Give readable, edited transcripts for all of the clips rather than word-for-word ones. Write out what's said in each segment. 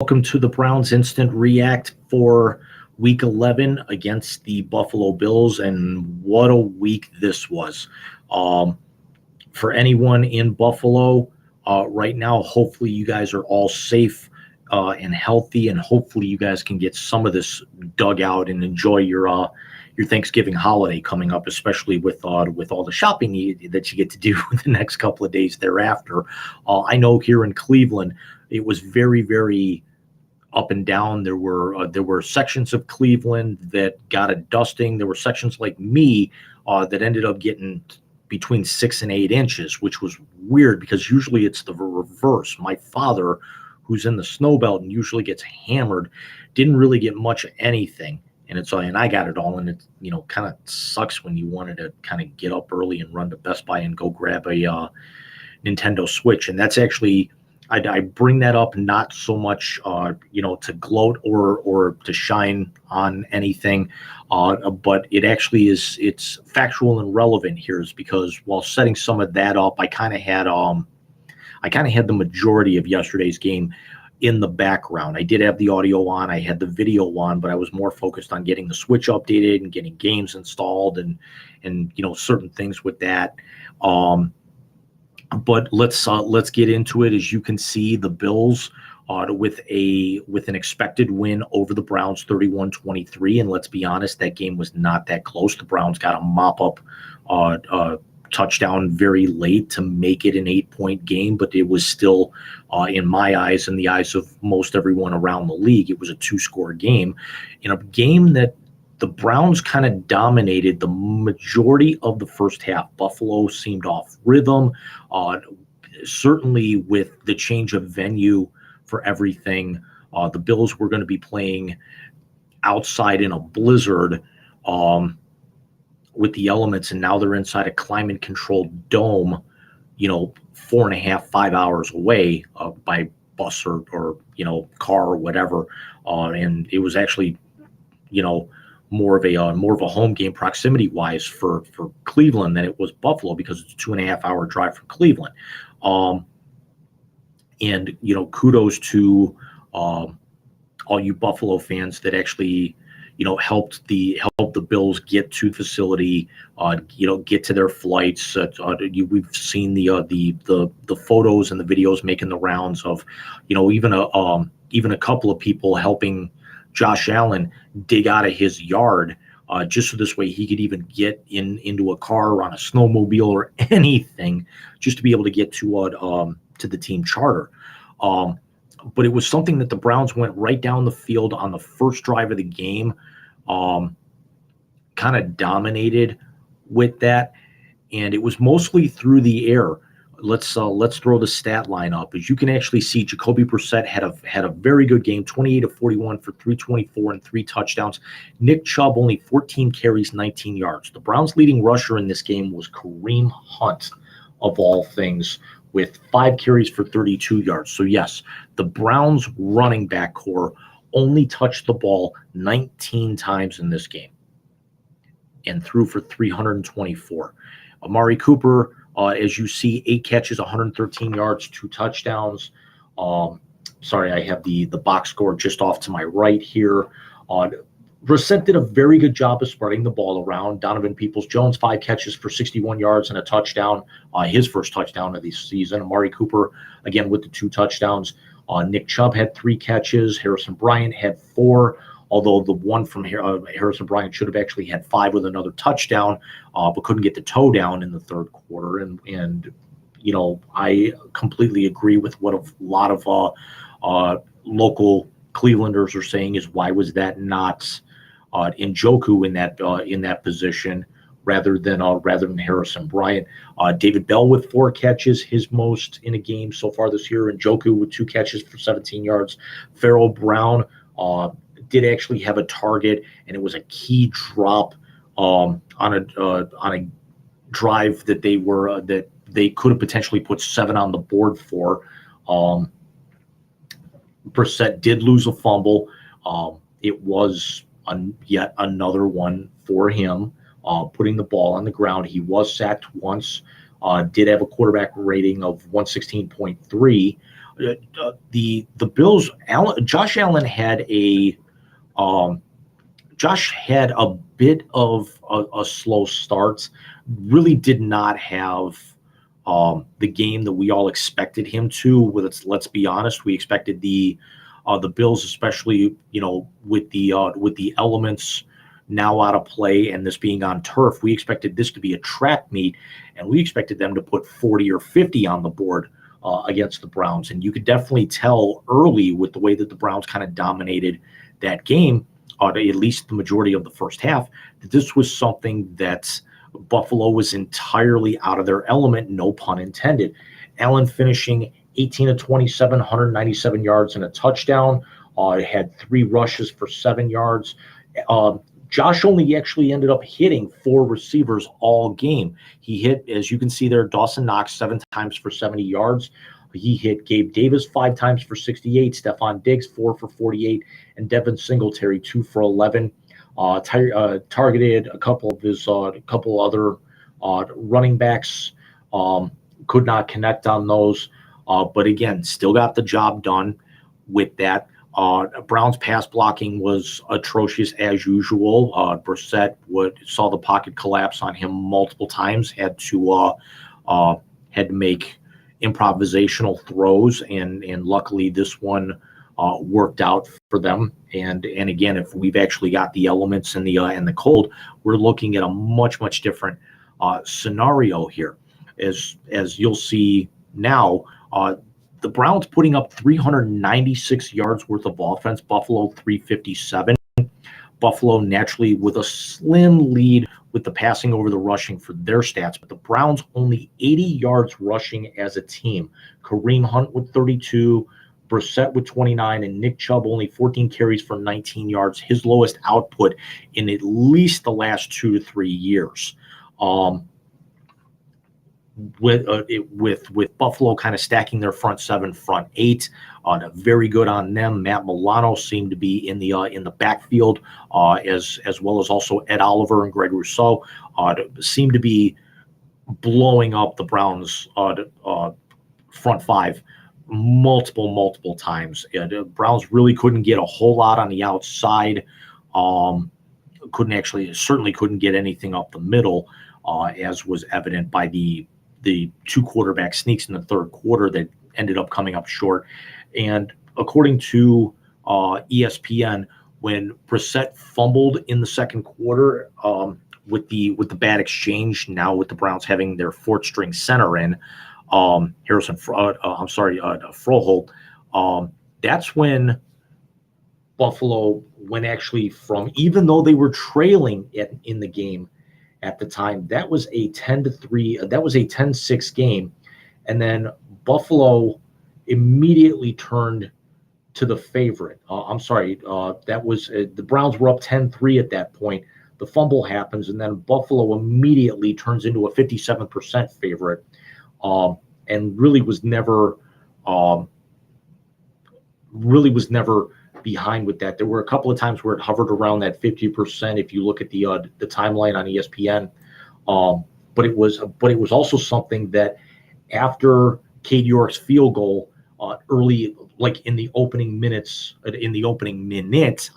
Welcome to the Browns Instant React for Week 11 against the Buffalo Bills, and what a week this was. For anyone in Buffalo right now, hopefully you guys are all safe and healthy, and hopefully you guys can get some of this dug out and enjoy your Thanksgiving holiday coming up, especially with all the shopping that you get to do the next couple of days thereafter. I know here in Cleveland, it was very, very up and down. There were sections of Cleveland that got a dusting. There were sections like me that ended up getting between 6 and 8 inches, which was weird because usually it's the reverse. My father, who's in the snow belt and usually gets hammered, didn't really get much of anything. And I got it all, and it kind of sucks when you wanted to kind of get up early and run to Best Buy and go grab a Nintendo Switch. And that's actually, I bring that up not so much to gloat or to shine on anything, but it actually it's factual and relevant here, is because while setting some of that up, I kind of had the majority of yesterday's game in the background. I did have the audio on, I had the video on, but I was more focused on getting the Switch updated and getting games installed and certain things with that. But let's get into it. As you can see, the Bills with an expected win over the Browns, 31-23, and let's be honest, that game was not that close. The Browns got a mop-up touchdown very late to make it an 8-point game, but it was still, in my eyes and the eyes of most everyone around the league, it was a 2-score game. In a game that the Browns kind of dominated the majority of the first half. Buffalo seemed off rhythm, certainly with the change of venue for everything. The Bills were going to be playing outside in a blizzard with the elements, and now they're inside a climate-controlled dome, 4.5, 5 hours away by bus or car or whatever. And it was actually, more of a home game proximity wise for Cleveland than it was Buffalo, because it's a 2.5 hour drive from Cleveland. And kudos to all you Buffalo fans that actually helped the Bills get to the facility, get to their flights. We've seen the photos and the videos making the rounds of even a couple of people helping Josh Allen dig out of his yard, just so this way he could even get into a car or on a snowmobile or anything, just to be able to get to the team charter. But it was something that the Browns went right down the field on the first drive of the game, kind of dominated with that, and it was mostly through the air. Let's throw the stat line up. As you can actually see, Jacoby Brissett had a very good game, 28 of 41 for 324 and 3 touchdowns. Nick Chubb only 14 carries, 19 yards. The Browns' leading rusher in this game was Kareem Hunt, of all things, with 5 carries for 32 yards. So yes, the Browns' running back core only touched the ball 19 times in this game and threw for 324. Amari Cooper, as you see, 8 catches, 113 yards, 2 touchdowns. Sorry, I have the box score just off to my right here. Brissett did a very good job of spreading the ball around. Donovan Peoples-Jones, 5 catches for 61 yards and a touchdown, his first touchdown of the season. Amari Cooper, again, with the 2 touchdowns. Nick Chubb had 3 catches. Harrison Bryant had 4. Although the one from Harrison Bryant should have actually had 5 with another touchdown, but couldn't get the toe down in the third quarter. And I completely agree with what a lot of local Clevelanders are saying, is why was that not Njoku in that position rather than Harrison Bryant. David Bell with 4 catches, his most in a game so far this year. Njoku with 2 catches for 17 yards. Farrell Brown did actually have a target, and it was a key drop on a drive that they could have potentially put 7 on the board for. Brissett did lose a fumble. It was yet another one for him, putting the ball on the ground. He was sacked once. Did have a quarterback rating of 116.3. The Bills, Josh Allen had Josh had a bit of a slow start. Really did not have the game that we all expected him to. Let's be honest, we expected the Bills, especially with the elements now out of play and this being on turf, we expected this to be a track meet, and we expected them to put 40 or 50 on the board against the Browns. And you could definitely tell early with the way that the Browns kind of dominated that game, at least the majority of the first half, that this was something that Buffalo was entirely out of their element, no pun intended. Allen finishing 18 of 27, 197 yards and a touchdown. Had 3 rushes for 7 yards. Josh only actually ended up hitting 4 receivers all game. He hit, as you can see there, Dawson Knox 7 times for 70 yards. He hit Gabe Davis 5 times for 68, Stephon Diggs 4 for 48, and Devin Singletary 2 for 11. Targeted a couple of his couple other running backs. Could not connect on those, but again, still got the job done with that. Brown's pass blocking was atrocious as usual. Brissett saw the pocket collapse on him multiple times. Had to make improvisational throws, and luckily this one worked out for them. And again, if we've actually got the elements and the cold, we're looking at a much different scenario here. As you'll see now, the Browns putting up 396 yards worth of offense, Buffalo 357. Buffalo naturally with a slim lead with the passing over the rushing for their stats, but the Browns only 80 yards rushing as a team. Kareem Hunt with 32, Brissett with 29, and Nick Chubb only 14 carries for 19 yards, his lowest output in at least the last 2 to 3 years. With Buffalo kind of stacking their front 7, front 8, very good on them. Matt Milano seemed to be in the backfield, as well as also Ed Oliver and Greg Rousseau seemed to be blowing up the Browns front 5 multiple times. The Browns really couldn't get a whole lot on the outside. Certainly couldn't get anything up the middle, as was evident by the 2 quarterback sneaks in the third quarter that ended up coming up short. And according to ESPN, when Brissett fumbled in the second quarter, with the bad exchange, now with the Browns having their 4th string center in, Froholt, that's when Buffalo went actually from, even though they were trailing in the game at the time, that was a 10-3, that was a 10-6 game, and then Buffalo immediately turned to the favorite. That was the Browns were up 10-3 at that point. The fumble happens, and then Buffalo immediately turns into a 57% favorite, and really was never behind with that. There were a couple of times where it hovered around that 50%. If you look at the timeline on ESPN, but it was also something that after Cade York's field goal early, like in the opening minute,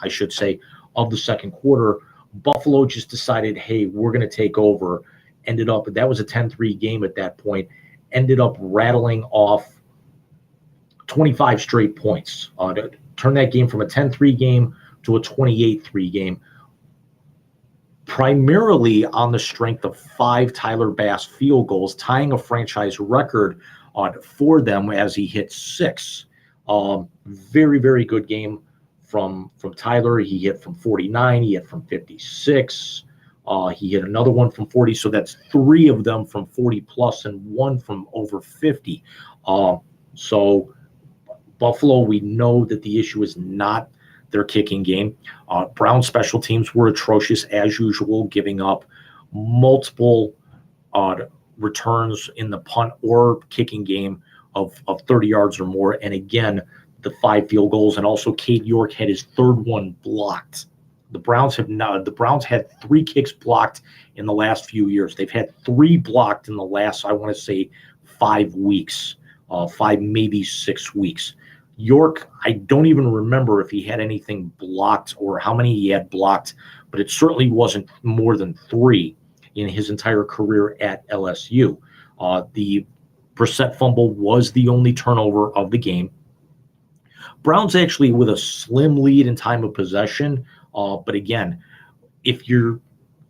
I should say, of the second quarter, Buffalo just decided, hey, we're going to take over. That was a 10-3 game at that point. Ended up rattling off 25 straight points to turn that game from a 10-3 game to a 28-3 game, primarily on the strength of 5 Tyler Bass field goals, tying a franchise record for them as he hit 6. Very good game from Tyler. He hit from 49, he hit from 56, he hit another one from 40, so that's 3 of them from 40 plus and 1 from over 50. So Buffalo, we know that the issue is not their kicking game. Brown special teams were atrocious as usual, giving up multiple returns in the punt or kicking game of 30 yards or more. And again, the 5 field goals, and also Cade York had his 3rd one blocked. The Browns had 3 kicks blocked in the last few years. They've had 3 blocked in the last, I want to say, 5 weeks. 5, maybe 6 weeks. York, I don't even remember if he had anything blocked or how many he had blocked, but it certainly wasn't more than 3 in his entire career at LSU. The Brissett fumble was the only turnover of the game. Browns actually with a slim lead in time of possession, but again, if you're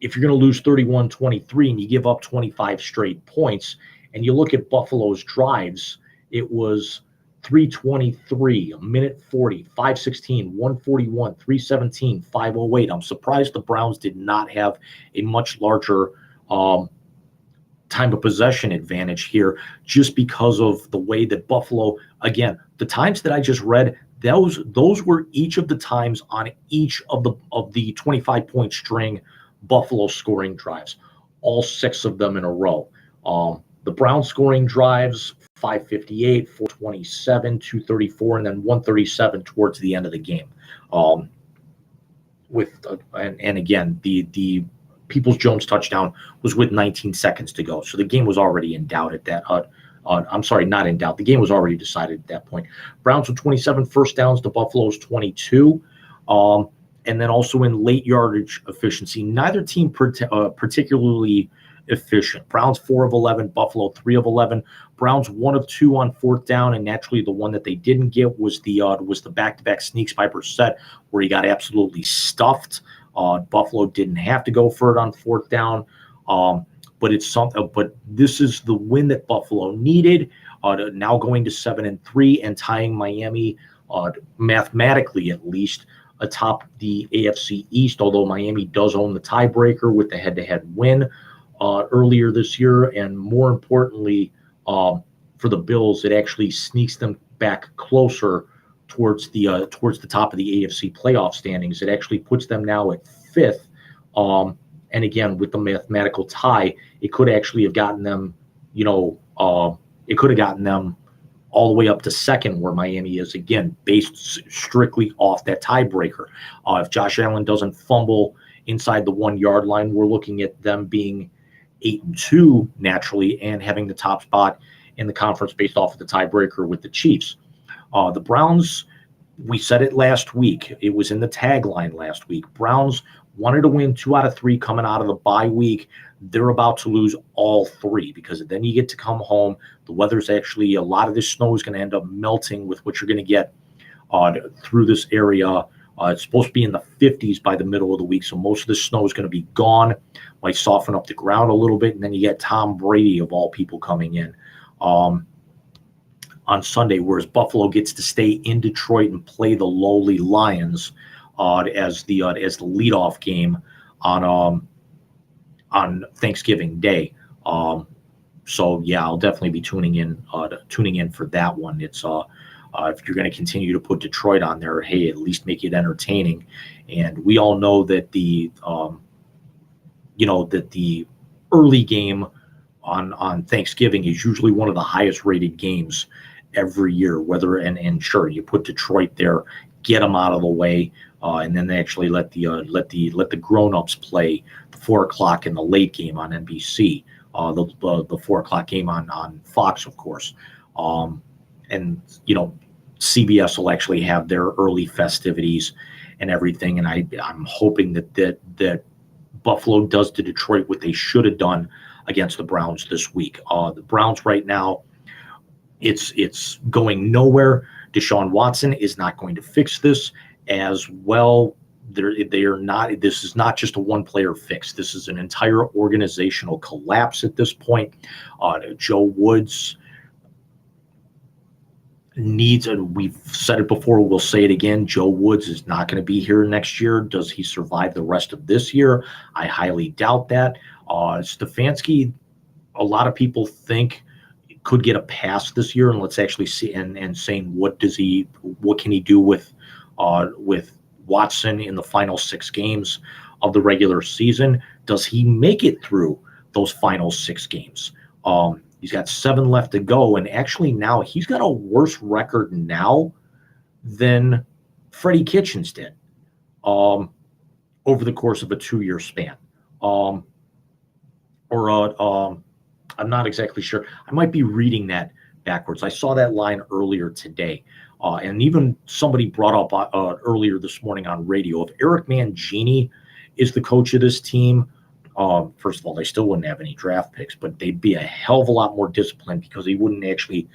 going to lose 31-23 and you give up 25 straight points, and you look at Buffalo's drives, it was 3:23, a minute 40, 5:16, 1:41, 3:17, 5:08. I'm surprised the Browns did not have a much larger time of possession advantage here, just because of the way that Buffalo, again, the times that I just read, those were each of the times on each of the 25-point string Buffalo scoring drives, all 6 of them in a row. The Browns scoring drives, 5:58, 4:27, 2:34, and then 1:37 towards the end of the game. And again, the Peoples-Jones touchdown was with 19 seconds to go, so the game was already in doubt at that. I'm sorry, not in doubt. The game was already decided at that point. Browns with 27 first downs to Buffalo's 22. And then also in late yardage efficiency, neither team particularly efficient. Browns 4 of 11, Buffalo 3 of 11. Browns 1 of 2 on 4th down, and naturally the one that they didn't get was the back-to-back sneaks by Brissett, where he got absolutely stuffed. Buffalo didn't have to go for it on 4th down, but it's something. But this is the win that Buffalo needed. Now going to 7-3 and tying Miami, mathematically at least, atop the AFC East, although Miami does own the tiebreaker with the head-to-head win earlier this year. And more importantly, for the Bills, it actually sneaks them back closer towards the top of the AFC playoff standings. It actually puts them now at 5th. And again, with the mathematical tie, it could actually have gotten them, it could have gotten them all the way up to 2nd, where Miami is, again, based strictly off that tiebreaker. If Josh Allen doesn't fumble inside the 1-yard line, we're looking at them being 8-2 naturally and having the top spot in the conference based off of the tiebreaker with the Chiefs. The Browns, we said it last week. It was in the tagline last week. Browns wanted to win 2 out of 3 coming out of the bye week. They're about to lose all 3, because then you get to come home. The weather's actually, a lot of this snow is going to end up melting with what you're going to get through this area. It's supposed to be in the 50s by the middle of the week, so most of the snow is going to be gone. Might soften up the ground a little bit, and then you get Tom Brady, of all people, coming in on Sunday, whereas Buffalo gets to stay in Detroit and play the lowly Lions as the leadoff game on Thanksgiving Day. So yeah, I'll definitely be tuning in for that one. It's if you're going to continue to put Detroit on there, hey, at least make it entertaining. And we all know that the early game on Thanksgiving is usually one of the highest rated games every year. And sure, you put Detroit there, get them out of the way, and then they actually let the grown-ups play the 4:00 in the late game on NBC, the 4:00 game on Fox, of course, and CBS will actually have their early festivities and everything. And I'm hoping that Buffalo does to Detroit what they should have done against the Browns this week. The Browns right now, it's going nowhere. Deshaun Watson is not going to fix this as well. They are not. This is not just a one-player fix. This is an entire organizational collapse at this point. Joe Woods needs, and we've said it before, we'll say it again, Joe Woods is not going to be here next year. Does he survive the rest of this year? I highly doubt that. Stefanski, a lot of people think could get a pass this year, and let's actually see and saying what can he do with Watson in the final 6 games of the regular season. Does he make it through those final 6 games? He's got 7 left to go, and actually now he's got a worse record now than Freddie Kitchens did over the course of a 2-year span. I'm not exactly sure. I might be reading that backwards. I saw that line earlier today. And even somebody brought up earlier this morning on radio, if Eric Mangini is the coach of this team, first of all, they still wouldn't have any draft picks, but they'd be a hell of a lot more disciplined because he wouldn't actually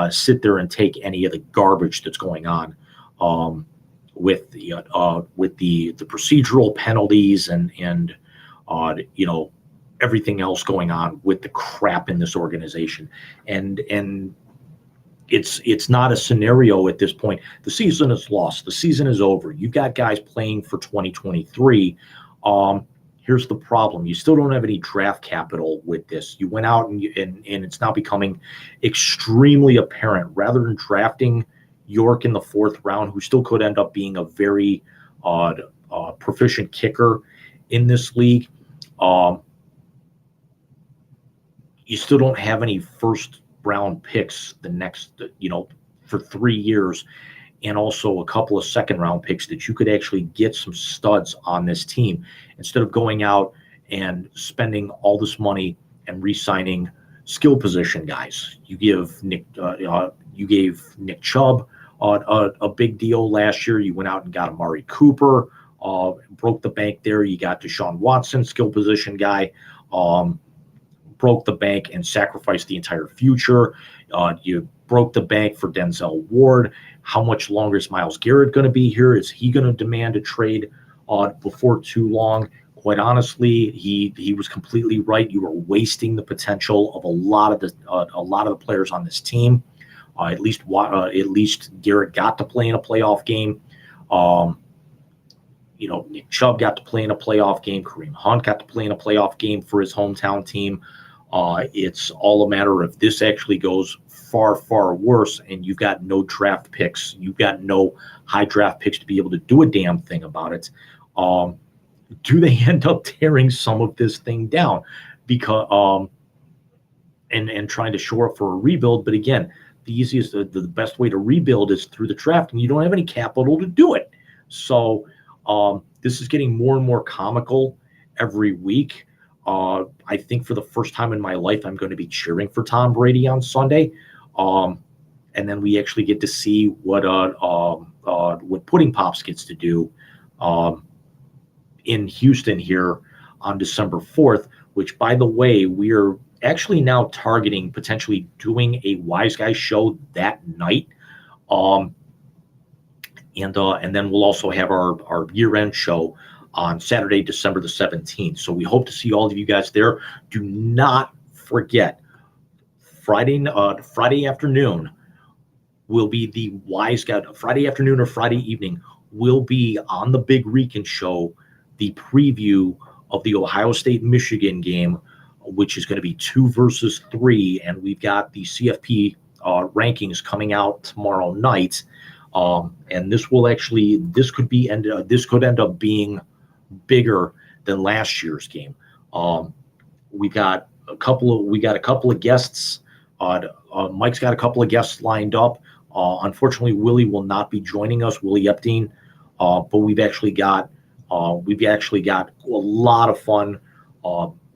sit there and take any of the garbage that's going on with the procedural penalties and everything else going on with the crap in this organization. And it's not a scenario at this point. The season is lost. The season is over. You've got guys playing for 2023. Here's the problem. You still don't have any draft capital with this. You went out and it's now becoming extremely apparent. Rather than drafting York in the 4th round, who still could end up being a very proficient kicker in this league, you still don't have any first round picks the next, for 3 years, and also a couple of second round picks that you could actually get some studs on this team instead of going out and spending all this money and re-signing skill position guys. You gave Nick Chubb a big deal last year. You went out and got Amari Cooper, broke the bank there. You got Deshaun Watson, skill position guy. Broke the bank and sacrificed the entire future. You broke the bank for Denzel Ward. How much longer is Myles Garrett going to be here? Is he going to demand a trade before too long? Quite honestly, he was completely right. You were wasting the potential of a lot of the players on this team. At least Garrett got to play in a playoff game. Nick Chubb got to play in a playoff game. Kareem Hunt got to play in a playoff game for his hometown team. It's all a matter of this actually goes far, far worse, and you've got no draft picks. You've got no high draft picks to be able to do a damn thing about it. Do they end up tearing some of this thing down because and trying to shore up for a rebuild? But again, the best way to rebuild is through the draft, and you don't have any capital to do it. So this is getting more and more comical every week. I think for the first time in my life, I'm going to be cheering for Tom Brady on Sunday. And then we actually get to see what Pudding Pops gets to do in Houston here on December 4th, which, by the way, we are actually now targeting potentially doing a Wise Guy show that night. And then we'll also have our year-end show on Saturday, December the 17th. So we hope to see all of you guys there. Do not forget, Friday afternoon will be the Wise Guy. Friday afternoon or Friday evening will be on the Big Rican show, the preview of the Ohio State-Michigan game, which is going to be 2 versus 3. And we've got the CFP rankings coming out tomorrow night. And this could end up being bigger than last year's game. We got a couple of guests. Mike's got a couple of guests lined up. Unfortunately, Willie will not be joining us, Willie Epstein. But we've actually got a lot of fun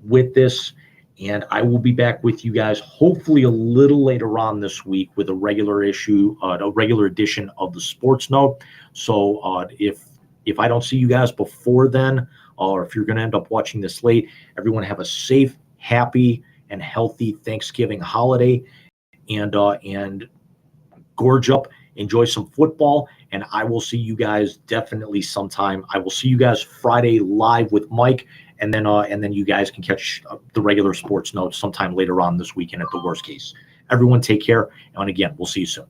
with this. And I will be back with you guys hopefully a little later on this week with a regular edition of the Sports Note. So if I don't see you guys before then, or if you're going to end up watching this late, everyone have a safe, happy, and healthy Thanksgiving holiday, and gorge up, enjoy some football, and I will see you guys definitely sometime. I will see you guys Friday live with Mike, and then you guys can catch the regular Sports Notes sometime later on this weekend at the worst case. Everyone take care, and again, we'll see you soon.